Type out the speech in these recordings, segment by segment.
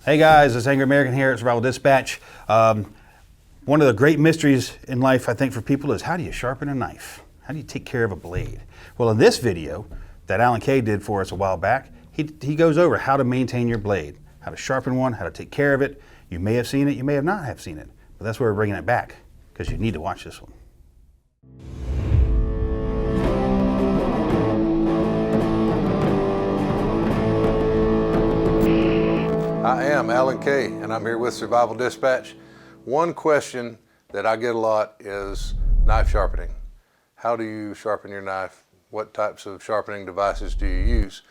Hey guys, it's Angry American here at Survival Dispatch. One of the great mysteries in life, I think, for people is how do you sharpen a knife? How do you take care of a blade? Well, in this video that Alan Kay did for us a while back, he goes over how to maintain your blade, how to sharpen one, how to take care of it. You may have seen it, you may have not have seen it, but that's why we're bringing it back, because you need to watch this one. I am Alan Kay, and I'm here with Survival Dispatch. One question that I get a lot is knife sharpening. How do you sharpen your knife? What types of sharpening devices do you use?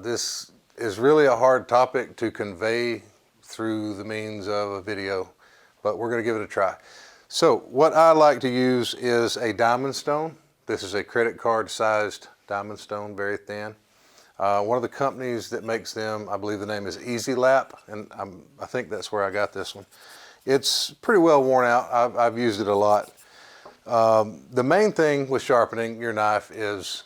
This is really a hard topic to convey through the means of a video, but we're going to give it a try. So what I like to use is a diamond stone. This is a credit card sized diamond stone, very thin. One of the companies that makes them, I believe the name is Easy Lap, and I think that's where I got this one. It's pretty well worn out. I've used it a lot. The main thing with sharpening your knife is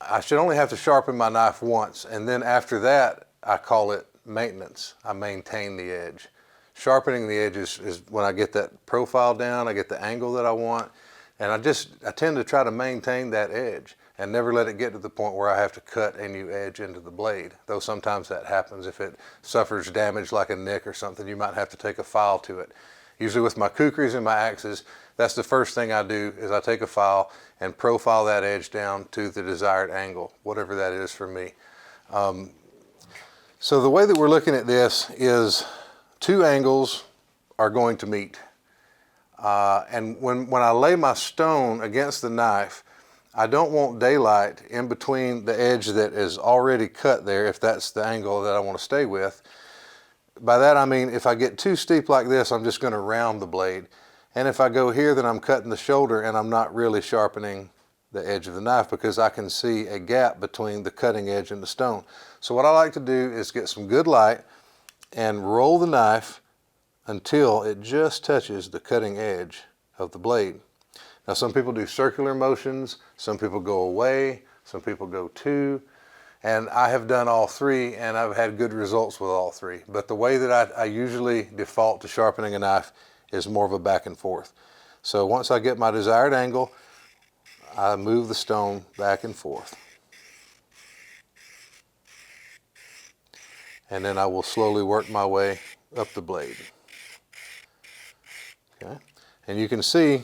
I should only have to sharpen my knife once, and then after that I call it maintenance. I maintain the edge. Sharpening the edge is when I get that profile down, I get the angle that I want, and I tend to try to maintain that edge and never let it get to the point where I have to cut a new edge into the blade. Though sometimes that happens. If it suffers damage like a nick or something, you might have to take a file to it. Usually with my kukris and my axes, that's the first thing I do is I take a file and profile that edge down to the desired angle, whatever that is for me. So the way that we're looking at this is two angles are going to meet. And when I lay my stone against the knife, I don't want daylight in between the edge that is already cut there, if that's the angle that I want to stay with. By that I mean if I get too steep like this, I'm just going to round the blade. And if I go here, then I'm cutting the shoulder and I'm not really sharpening the edge of the knife because I can see a gap between the cutting edge and the stone. So what I like to do is get some good light and roll the knife until it just touches the cutting edge of the blade. Now some people do circular motions, some people go away, some people go to, and I have done all three and I've had good results with all three. But the way that I usually default to sharpening a knife is more of a back and forth. So once I get my desired angle, I move the stone back and forth. And then I will slowly work my way up the blade. Okay. And you can see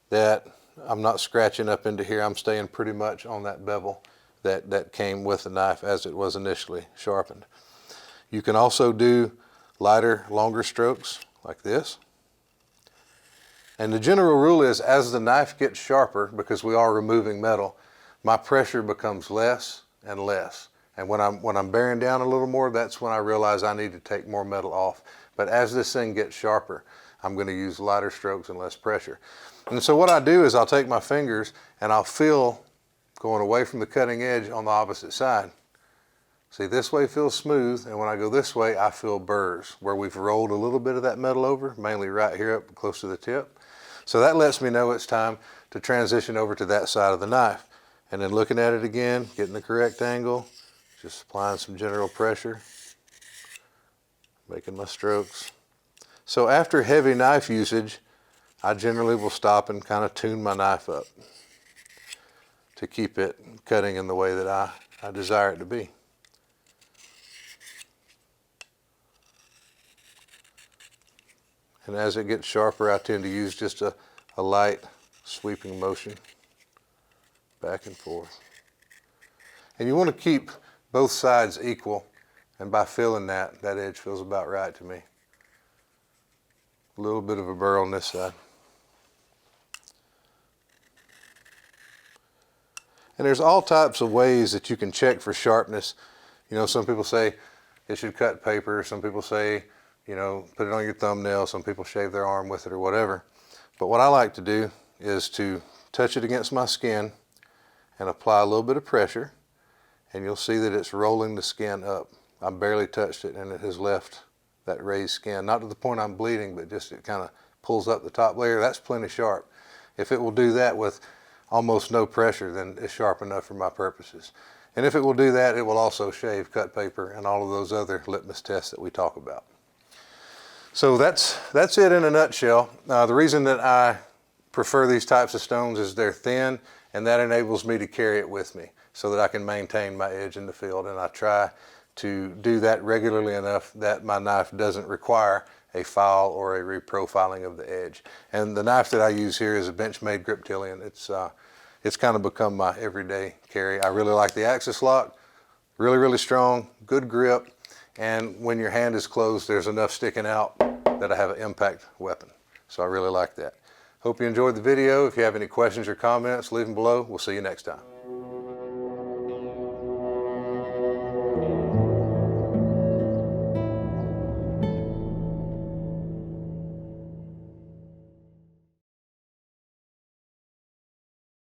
that I'm not scratching up into here. I'm staying pretty much on that bevel that came with the knife as it was initially sharpened. You can also do lighter, longer strokes like this. And the general rule is as the knife gets sharper, because we are removing metal, my pressure becomes less and less. And when I'm bearing down a little more, that's when I realize I need to take more metal off. But as this thing gets sharper, I'm going to use lighter strokes and less pressure. And so what I do is I'll take my fingers and I'll feel going away from the cutting edge on the opposite side. See, this way feels smooth, and when I go this way, I feel burrs, where we've rolled a little bit of that metal over, mainly right here up close to the tip. So that lets me know it's time to transition over to that side of the knife. And then looking at it again, getting the correct angle, just applying some general pressure, making my strokes. So after heavy knife usage, I generally will stop and kind of tune my knife up to keep it cutting in the way that I desire it to be. And as it gets sharper, I tend to use just a light sweeping motion back and forth. And you want to keep both sides equal, and by feeling that edge feels about right to me. A little bit of a burr on this side. And there's all types of ways that you can check for sharpness. You know, some people say it should cut paper. Some people say, you know, put it on your thumbnail. Some people shave their arm with it or whatever. But what I like to do is to touch it against my skin and apply a little bit of pressure. And you'll see that it's rolling the skin up. I barely touched it and it has left that raised skin. Not to the point I'm bleeding, but just it kind of pulls up the top layer. That's plenty sharp. If it will do that with almost no pressure, then it's sharp enough for my purposes. And if it will do that, it will also shave cut paper and all of those other litmus tests that we talk about. So that's it in a nutshell. The reason that I prefer these types of stones is they're thin, and that enables me to carry it with me so that I can maintain my edge in the field. And I try to do that regularly enough that my knife doesn't require a file or a reprofiling of the edge. And the knife that I use here is a Benchmade Griptilian. It's kind of become my everyday carry. I really like the axis lock, really, really strong, good grip, and when your hand is closed, there's enough sticking out that I have an impact weapon. So I really like that. Hope you enjoyed the video. If you have any questions or comments, leave them below. We'll see you next time.